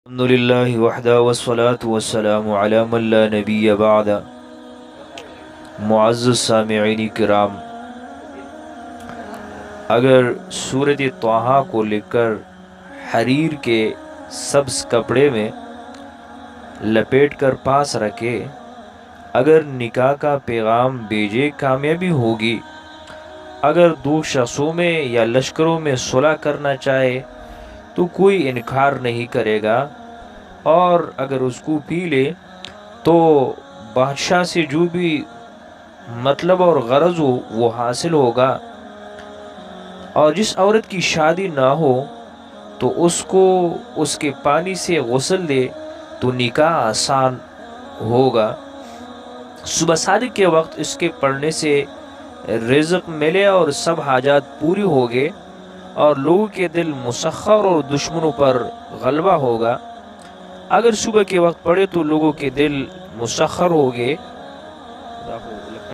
الحمدللہ وحدہ والصلاة والسلام علی من لا نبی بعد۔ معزز سامعین کرام، اگر سورۃ طٰہٰ کو لکھ کر حریر کے سبز کپڑے میں لپیٹ کر پاس رکھے، اگر نکاح کا پیغام بھیجے کامیابی ہوگی۔ اگر دو شخصوں میں یا لشکروں میں صلح کرنا چاہے تو کوئی انکار نہیں کرے گا، اور اگر اس کو پی لے تو بادشاہ سے جو بھی مطلب اور غرض ہو وہ حاصل ہوگا۔ اور جس عورت کی شادی نہ ہو تو اس کو اس کے پانی سے غسل دے تو نکاح آسان ہوگا۔ صبح صادق کے وقت اس کے پڑھنے سے رزق ملے اور سب حاجات پوری ہوگے، اور لوگوں کے دل مسخر اور دشمنوں پر غلبہ ہوگا۔ اگر صبح کے وقت پڑھے تو لوگوں کے دل مسخر ہوگے۔